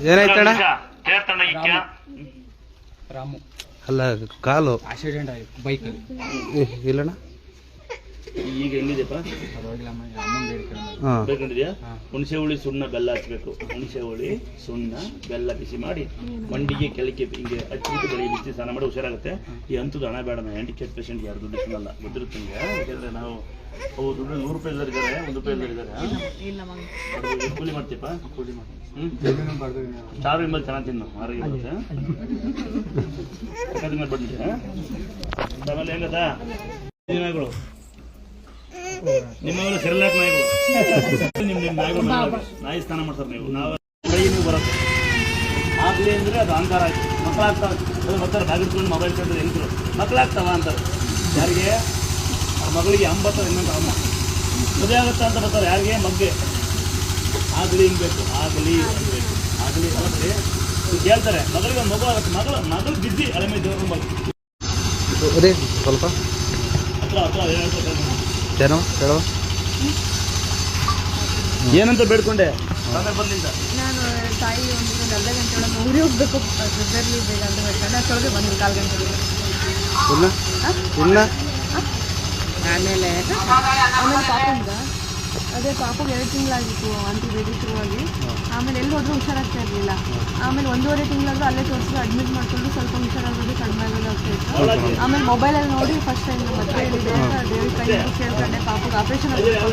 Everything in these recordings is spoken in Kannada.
ಏನಾಯ್ತಣ್ಣ? ರಾಮು ಅಲ್ಲ ಕಾಲು ಆಕ್ಸಿಡೆಂಟ್ ಆಯ್ತು ಬೈಕಲ್ಲಿ. ಇಲ್ಲಣ್ಣ ಈಗ ಹೆಂಗಿದೆಪ್ಪ? ಬೇಕಂದಿದ್ಯಾ? ಹುಣಸೆ ಹುಳಿ ಸುಣ್ಣ ಬೆಲ್ಲ ಹಚ್ಬೇಕು. ಹುಣಸೆ ಹುಳಿ ಸುಣ್ಣ ಬೆಲ್ಲ ಬಿಸಿ ಮಾಡಿ ಮಂಡಿಗೆ ಕೆಳಕ್ಕೆ ಹಿಂಗೆ ಹಚ್ಚಿಬಿಟ್ಟು ಬೆಳಿಗ್ಗೆ ಬಿಸಿ ಸ್ನಾನ ಮಾಡಿ ಹುಷಾರಾಗುತ್ತೆ. ಈ ಅಂತದ್ದು ಹಣ ಬೇಡ. ಹ್ಯಾಂಡಿಕ್ಯಾಪ್ ಪೇಷಂಟ್ ಯಾರು ದುಡ್ಡು ಇಷ್ಟನಲ್ಲ ಗೊತ್ತಿರುತ್ತೆ ನಿಮಗೆ. ಯಾಕಂದ್ರೆ ನಾವು ಅವು ದುಡ್ಡು 100 ರೂಪಾಯಿ ಇದ್ದಾರೆ, 1 ರೂಪಾಯಿ ಇದ್ದಾರೆ. ಕೂಲಿ ಮಾಡ್ತೀಯಪ್ಪ? ಕೂಲಿ ಮಾಡಿ. ಚಾರು ಇಂಬಲ್ಲಿ ಚೆನ್ನಾಗಿ ತಿನ್ನು ಆರೋಗ್ಯ ಬರುತ್ತೆ. ಮೇಲೆ ಬಂದಿದೆ ಆಮೇಲೆ ಹೆಂಗತ್ತಾ ನಾಯಿಗಳು ನಿಮ್ಮವರು ಸೆರ್ಲಾಕ್ ನಾಯಿಗಳು. ನಿಮ್ಮ ನಾಯಿಗಳು ನಾಯಿ ಸ್ನಾನ ಮಾಡ್ತಾರೆ. ನಾವು ನೀವು ಬರುತ್ತೆ ಆಗಲಿ ಅಂದರೆ ಅದು ಅಹಂಕಾರ ಆಯ್ತು. ಮಕ್ಕಳಾಗ್ತಾವೆ ಅದು ಬರ್ತಾರೆ ಬಾಗಿಟ್ಕೊಂಡು ಮೊಬೈಲ್ ಕಂಡು ಹೆಂಗರು ಮಕ್ಕಳಾಗ್ತಾವ ಅಂತಾರೆ. ಯಾರಿಗೆ? ಅವ್ರ ಮಗಳಿಗೆ 80 ಇನ್ನೊಂದು ಅಮ್ಮ ಮದುವೆ ಆಗುತ್ತಾ ಅಂತ ಬರ್ತಾರೆ. ಯಾರಿಗೆ? ಮಗ್ಗೆ ಆಗಲಿ ಹಿಂಗಬೇಕು, ಆಗಲಿ ಅನ್ಬೇಕು, ಆಗಲಿ ಅಲ್ಲದೆ ಕೇಳ್ತಾರೆ. ಮಗಳಿಗೆ ಒಂದು ಮಗು ಆಗುತ್ತೆ. ಮಗಳು ಬಿಸಿ ಅಲೆ ಮೇಲೆ ದೇವ್ರ ಮಗ ಸ್ವಲ್ಪ ಹತ್ರ ಏನಂತ ಬೇಡ್ಕೊಂಡೆ? ಬಂದಿಂದ ನಾನು ತಾಯಿ ಒಂದು ಅರ್ಧ ಗಂಟೆ ಒಳಗೆ ಊರಿಗೆ ಹೋಗ್ಬೇಕು. ಬೆದರ್ಲಿ ಬೇಗ ಅಂತ ಹೇಳ್ಕೊಂಡು ಅಷ್ಟೊಳಗೆ ಬಂದು 1/4 ಗಂಟೆ ಆಮೇಲೆ ಪಾಪಂದ ಅದೇ ಪಾಪಗೆ 2 ತಿಂಗಳಾಗಿತ್ತು ಆಂಟಿಬಯೋಟಿಕ್ ಶುರುವಾಗಿ. ಆಮೇಲೆ ಎಲ್ಲಿ ಹೋದ್ರೂ ಹುಷಾರಾಗ್ತಾ ಇರಲಿಲ್ಲ. ಆಮೇಲೆ 1.5 ತಿಂಗಳಾದ್ರೂ ಅಲ್ಲೇ ತೋರಿಸಿ ಅಡ್ಮಿಟ್ ಮಾಡಿಕೊಂಡು ಸ್ವಲ್ಪ ಹುಷಾರಾಗೋದು ಕಡಿಮೆ ಆಗೋದಾಗ್ತಾ ಇತ್ತು. ಆಮೇಲೆ ಮೊಬೈಲಲ್ಲಿ ನೋಡಿ ಫಸ್ಟ್ ಟೈಮ್ ಮತ್ತೆ ಹೇಳಿದೆ ದೇವ್ರ ಕೈ ಕೇಳ್ಕೊಂಡೆ. ಪಾಪಗೆ ಆಪ್ರೇಷನ್ ಆಗಿತ್ತು.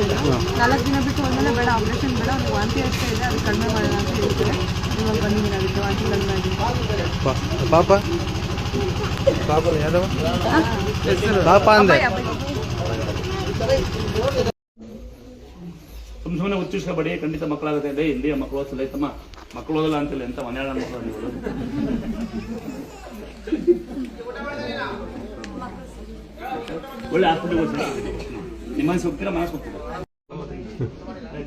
4 ದಿನ ಬಿಟ್ಟು ಒಂದಲ್ಲ ಬೇಡ ಆಪ್ರೇಷನ್ ಬೇಡ, ಅವ್ರಿಗೆ ವಾಂತಿ ಆಗ್ತಾ ಇದೆ, ಅದು ಕಡಿಮೆ ಮಾಡೋಣ ಅಂತ ಹೇಳ್ತಾರೆ. ಇವಾಗ ಬಂದಿದ್ದಾಗಿತ್ತು ವಾಂತಿ ಕಡಿಮೆ ಆಗಿತ್ತು. ಪಾಪ ಪಾಪ ಯಾದವ ಪಾಪ ಅಂದೆ. ಸುಮ್ಮನೆ ಹುಚ್ಚಿಸ್ಕೊಬೇಡಿ, ಖಂಡಿತ ಮಕ್ಕಳಾಗುತ್ತೆ. ಇದೆ ಹಿಂದಿಯ ಮಕ್ಕಳು ಓದಿಸಲ್ಲ ಐತಮ್ಮ. ಮಕ್ಕಳು ಓದಲ್ಲ ಅಂತಿಲ್ಲ ಎಂತ ಮನೆಯಾಳ ಮಕ್ಕಳು ನೀವು. ಒಳ್ಳೆ ಹಾಸ್ಪಿಟಲ್ ಓದಿಸಿ ನಿಮ್ಮ ಮನಸ್ಸು ಹೋಗ್ತೀರಾ? ಮನಸ್ಸು ಹೋಗ್ತೀರಾ?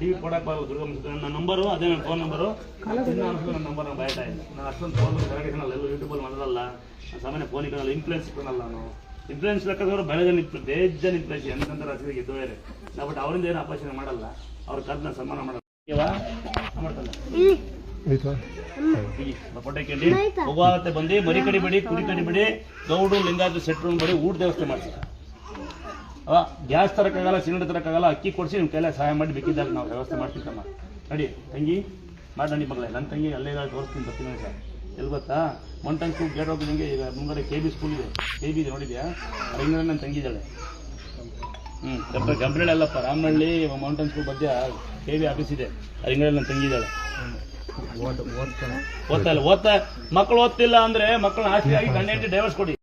ಟಿವಿ ಕೊಡಕ್ಕೆ ಬರಲ್ಲ. ನನ್ನ ನಂಬರು ಅದೇ, ನನ್ನ ಫೋನ್ ನಂಬರು. ನನ್ನ ನಂಬರ್ ನಾನು ಬಯತಾ ಇಲ್ಲ. ನಾನು ಅಷ್ಟೊಂದು ಫೋನ್ ಎಲ್ಲ ಯೂಟ್ಯೂಬಲ್ಲಿ ಮಾಡೋದಲ್ಲ. ಸಾಮಾನ್ಯ ಫೋನಿಗೆ ಕಾಣಲ್ಲ, ಇನ್ಫ್ಲುಯೆನ್ಸ್ ಇಟ್ಕೊಳಲ್ಲ. ನಾನು ಇನ್ಫ್ಲುಯೆನ್ಸ್ ಲೆಕ್ಕದವರು ಬೇಜನ್ ಇನ್ಫ್ಲುಯೆನ್ಸ್ ಎಂತಂದ್ರೆ ಹಸಿಗೆ ಗೆದ್ದೋರೆ ನಾವು. ಬಟ್ ಅವರಿಂದ ಏನು ಅಪೋಷಣೆ ಮಾಡಲ್ಲ. ಅವ್ರ ಕರ್ನ ಸನ್ಮಾನ ಮಾಡಲ್ಲ. ಮಾಡ್ತಲ್ಲ ಪೊಟ್ಟೆ ಕೇಳಿ ಹೋಗುವಾಗತ್ತೆ ಬಂದು ಮರಿ ಕಡಿಬೇಡಿ, ಕುರಿ ಕಡಿಬೇಡಿ, ಗೌಡು ಲಿಂಗಾಯತ ಸೆಟ್ರು ಬಡಿ ಊಟ ವ್ಯವಸ್ಥೆ ಮಾಡಿಸಿ. ಗ್ಯಾಸ್ ತರಕ್ಕಾಗಲ್ಲ, ಸಿಲಿಂಡರ್ ತರಕ್ಕಾಗಲ್ಲ, ಅಕ್ಕಿ ಕೊಡಿಸಿ ನಿಮ್ಮ ಕೈಲ ಸಹಾಯ ಮಾಡಿ ಬೇಕಿದ್ದಾಗ ನಾವು ವ್ಯವಸ್ಥೆ ಮಾಡ್ತಿದ್ದಮ್ಮ. ನಡಿ ತಂಗಿ ಮಾಡಿ ಮಗಳೇ. ನನ್ನ ತಂಗಿ ಅಲ್ಲೇ ತೋರಿಸ್ತೀನಿ ಬರ್ತೀನಿ ಸರ್. ಎಲ್ಲಿ ಗೊತ್ತಾ? ಮೌಂಟನ್ ಸ್ಕೂಲ್ ಗೇಟ್ ಹೋಗಿದಂಗೆ ಈಗ ಮುಂಗಡೆ KB ಸ್ಕೂಲ್ ಇದೆ. KB ಇದೆ ನೋಡಿದ್ಯಾ? ಅಲ್ಲಿಂದ ನನ್ನ ತಂಗಿದ್ದಾಳೆ. ಕಂಪ್ನಿಗಳು ಅಲ್ಲಪ್ಪ, ರಾಮನಹಳ್ಳಿ ಮೌಂಟನ್ ಸ್ಕೂಲ್ ಮಧ್ಯ KB ಆಫೀಸ್ ಇದೆ. ಅಲ್ಲಿಂದ ನನ್ನ ತಂಗಿದ್ದಾಳೆ. ಓದ್ತಾ ಇಲ್ಲ. ಮಕ್ಕಳು ಓದ್ತಿಲ್ಲ ಅಂದ್ರೆ ಮಕ್ಕಳನ್ನ ಆಸ್ತಿ ಆಗಿ ಗಂಡ ಹೆಂಡತಿ ಡೈವರ್ಸ್ ಕೊಡಿ.